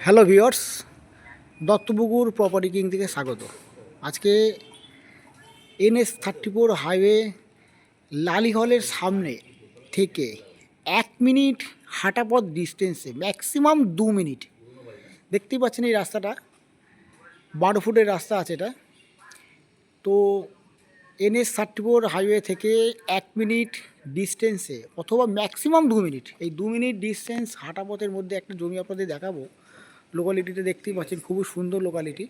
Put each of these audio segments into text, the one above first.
Hello viewers, Duttapukur property king থেকে স্বাগত। আজকে NH-34 হাইওয়ে লালি হলের সামনে থেকে 1 মিনিট হাঁটা পথ ডিস্টেন্সে, ম্যাক্সিমাম 2 মিনিট, দেখতেই পাচ্ছেন এই রাস্তাটা 12 ফুটের রাস্তা আছে এটা। তো NH-34 হাইওয়ে থেকে 1 মিনিট ডিস্টেন্সে অথবা ম্যাক্সিমাম 2 মিনিট, এই 2 মিনিট ডিস্টেন্স হাঁটা পথের মধ্যে একটা জমি আপনাদের দেখাবো। লোকালিটিতে দেখতেই পাচ্ছেন, খুবই সুন্দর লোকালিটি,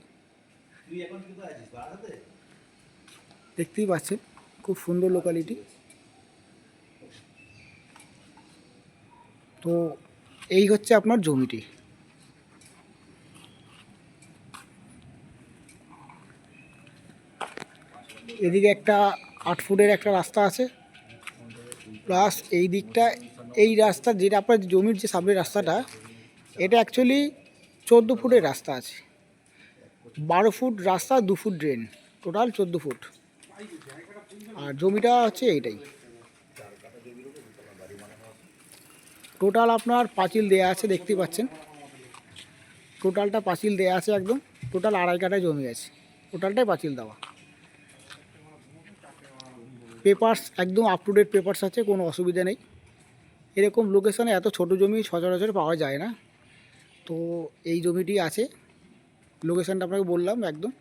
দেখতেই পাচ্ছেন খুব সুন্দর লোকালিটি। তো এই হচ্ছে আপনার জমিটি। এদিকে একটা 8 ফুটের একটা রাস্তা আছে, প্লাস এই দিকটা, এই রাস্তা যেটা আপনার জমির যে সামনের রাস্তাটা, এটা অ্যাকচুয়ালি 14 ফুটের রাস্তা আছে। 12 ফুট রাস্তা, 2 ফুট ড্রেন, টোটাল 14 ফুট। আর জমিটা হচ্ছে এইটাই। টোটাল আপনার পাঁচিল দেয়া আছে, দেখতেই পাচ্ছেন টোটালটা পাঁচিল দেয়া আছে একদম। টোটাল 2.5 কাঠা জমি আছে, টোটালটাই পাঁচিল দেওয়া। পেপারস একদম আপ টু ডেট পেপারস আছে, কোনো অসুবিধা নেই। এরকম লোকেশনে এত ছোট জমি সচরাচর পাওয়া যায় না। তো এই জমিটি আছে, লোকেশনটা আপনাকে বললাম একদম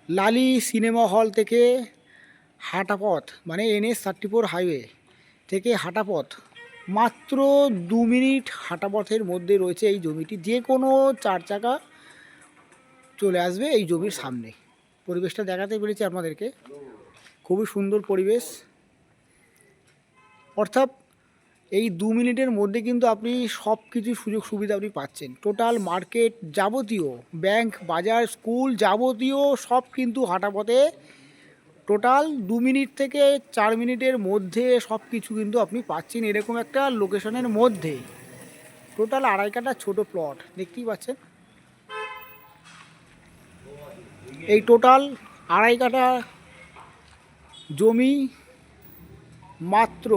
লালি সিনেমা হল থেকে হাঁটা পথ, মানে NH-34 হাইওয়ে থেকে হাঁটা পথ মাত্র 2 মিনিট হাঁটা পথের মধ্যে রয়েছে এই জমিটি। যে কোনো 4 চাকা চলে আসবে এই জমির সামনে। পরিবেশটা দেখাতে পেরেছি আপনাদেরকে, খুবই সুন্দর পরিবেশ। অর্থাৎ এই 2 মিনিটের মধ্যে কিন্তু আপনি সব কিছু সুযোগ সুবিধা আপনি পাচ্ছেন। টোটাল মার্কেট যাবতীয়, ব্যাংক, বাজার, স্কুল যাবতীয় সব কিন্তু হাঁটা পথে। টোটাল 2 মিনিট থেকে 4 মিনিটের মধ্যে সব কিছু কিন্তু আপনি পাচ্ছেন এরকম একটা লোকেশনের মধ্যে। টোটাল 2.5 কাঠা ছোটো প্লট, দেখতেই পাচ্ছেন। এই টোটাল 2.5 কাঠা জমি মাত্র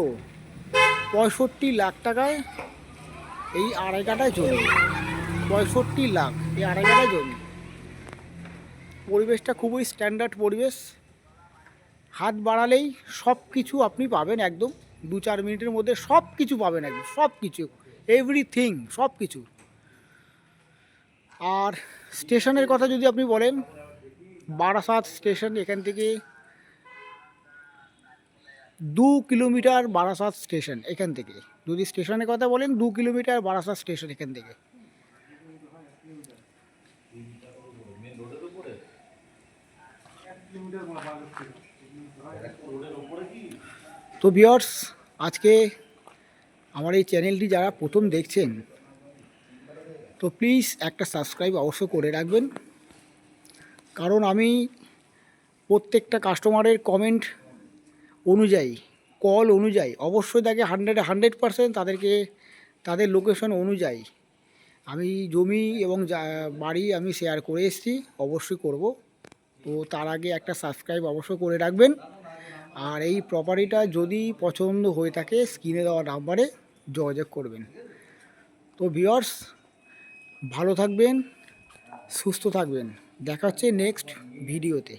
65 লাখ টাকায়। এই 2.5 কাঠা জমি 65 লাখ, এই 2.5 কাঠা জমি। পরিবেশটা খুবই স্ট্যান্ডার্ড পরিবেশ, হাত বাড়ালেই সব কিছু আপনি পাবেন একদম। 2-4 মিনিটের মধ্যে সব কিছু পাবেন একদম, সব কিছু, এভরিথিং, সব কিছু। আর স্টেশনের কথা যদি আপনি বলেন, বারাসাত স্টেশন এখান থেকে 2 কিলোমিটার। বারাসাত স্টেশন এখান থেকে, যদি স্টেশনের কথা বলেন, 2 কিলোমিটার বারাসাত স্টেশন এখান থেকে। তো ভিউয়ার্স, আজকে আমার এই চ্যানেলটি যারা প্রথম দেখছেন, তো প্লিজ একটা সাবস্ক্রাইব অবশ্য করে রাখবেন। কারণ আমি প্রত্যেকটা কাস্টমারের কমেন্ট অনুযায়ী, কল অনুযায়ী অবশ্যই তাকে 100% তাদেরকে তাদের লোকেশন অনুযায়ী আমি জমি এবং বাড়ি আমি শেয়ার করে এসেছি, অবশ্যই করব। তো তার আগে একটা সাবস্ক্রাইব অবশ্যই করে রাখবেন। আর এই প্রপার্টিটা যদি পছন্দ হয়ে থাকে, স্ক্রিনে দেওয়া নাম্বারে যোগাযোগ করবেন। তো ভিউয়ার্স, ভালো থাকবেন, সুস্থ থাকবেন, দেখা হচ্ছে নেক্সট ভিডিওতে।